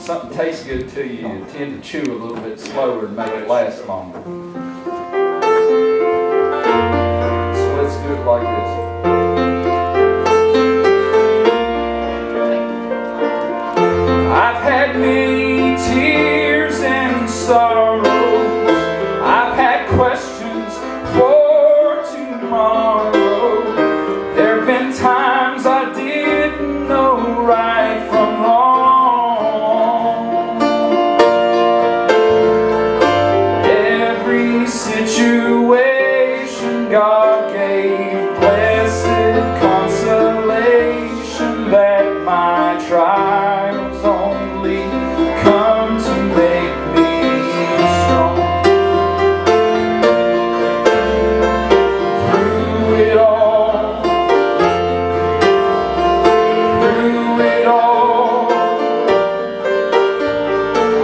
something tastes good to you, you tend to chew a little bit slower and make it last longer. So let's do it like this. I've had many tears and sorrows. I've had questions for tomorrow. There have been times I didn't know right from wrong. Every situation God gave blessed consolation that my trials only come to make me strong. Through it all,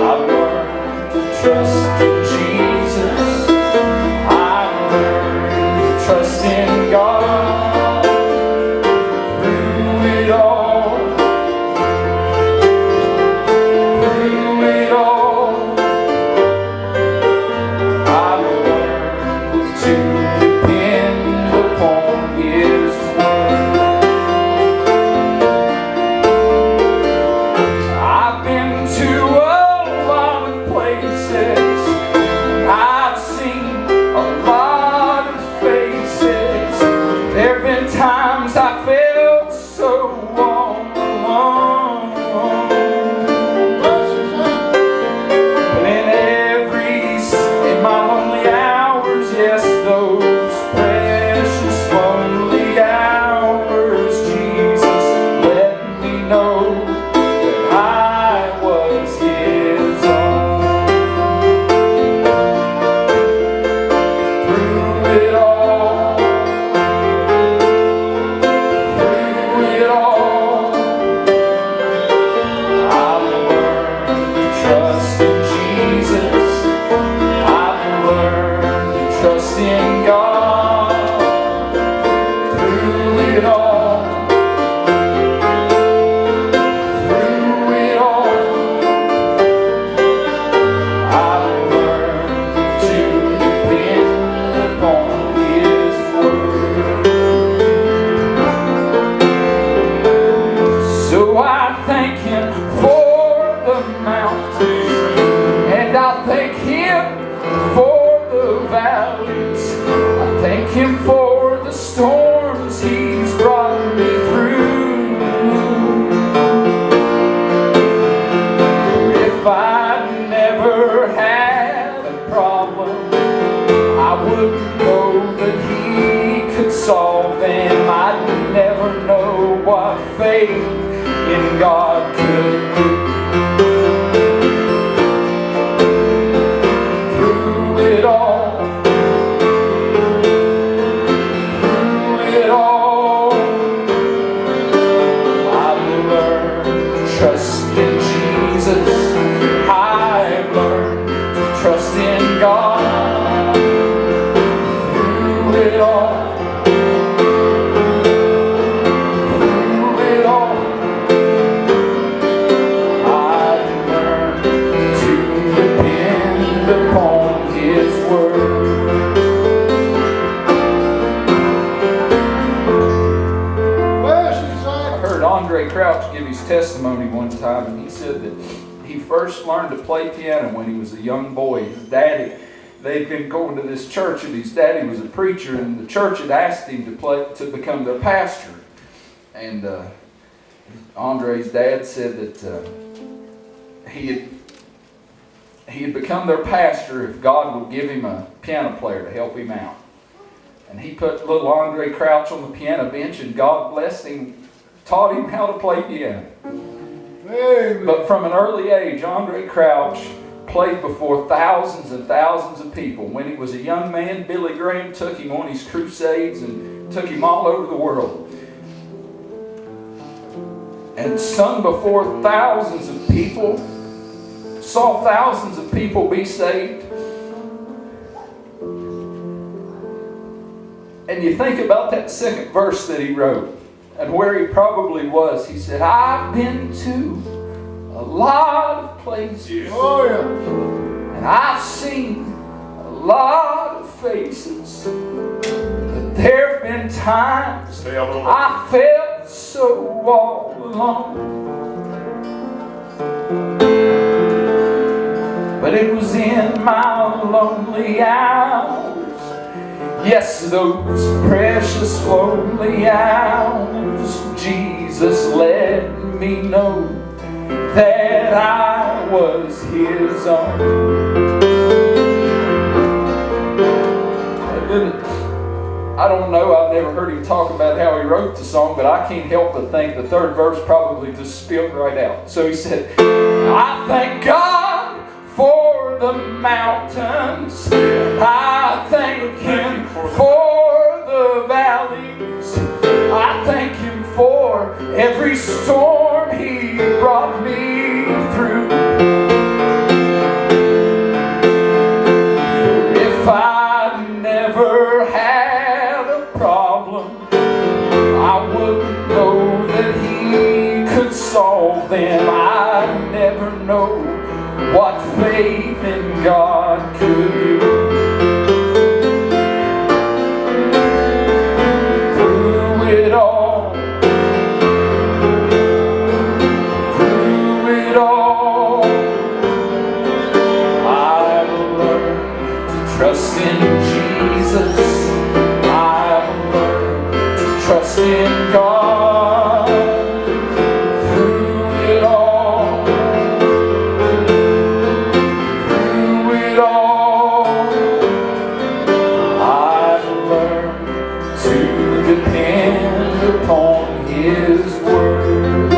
I've learned to trust in Jesus. I've learned to trust in God. Through it all, I've learned to depend upon His word. I've been to a lot of places. I've seen a lot of faces. There have been times I felt so alone. But in my lonely hours, yes, those precious lonely hours, Jesus let me know that I was His own. Through it all, I've learned to trust in Jesus. I've learned to trust in God. Through it all, I've learned to depend upon His word. So I thank Him for the mountains, and I thank Him for the valleys. I thank Him for the storms He's brought me through. If I'd never had a problem, I wouldn't know that He could solve them. I'd never know what faith in God could do. Through it all, I've learned to trust in Jesus. I've learned to trust in God. Through it all, I've learned to depend upon His word. I heard Andre Crouch give his testimony one time, and he said that he first learned to play piano when he was a young boy. His daddy, they'd been going to this church, and his daddy was a preacher, and the church had asked him to become their pastor. And Andre's dad said that he had become their pastor if God would give him a piano player to help him out. And he put little Andre Crouch on the piano bench, and God blessed him, taught him how to play piano. Amen. But from an early age, Andre Crouch played before thousands and thousands of people. When he was a young man, Billy Graham took him on his crusades and took him all over the world. And sung before thousands of people, saw thousands of people be saved. And you think about that second verse that he wrote and where he probably was. He said, I've been to a lot of places. Oh, yeah. And I've seen a lot of faces. But there have been times I felt so all alone. But it was in my lonely hours, yes, those precious lonely hours, Jesus let me know that I was His own. I don't know, I've never heard him talk about how he wrote the song, but I can't help but think the third verse probably just spilled right out. So he said, I thank God for the mountains, I thank Him for the valleys, I thank Him for every storm He brought me through. For if I never had a problem, I wouldn't know that He could solve them. I'd never know what faith in God could do. Through it all, I've learned to trust in Jesus. I've learned to trust in God. Through it all, I've learned to depend upon His word.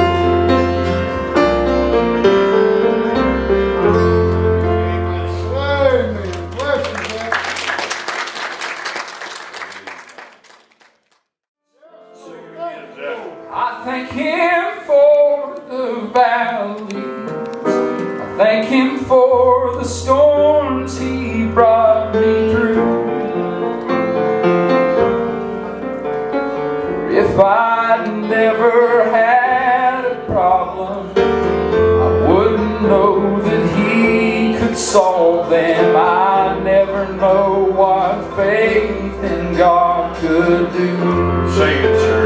Amen. Bless you, Jack. I thank Him for the valleys, I thank Him for the storms He brought me through. For if I'd never had a problem, I wouldn't know that He could solve them. I'd never know what faith in God could do. Sing it, sir.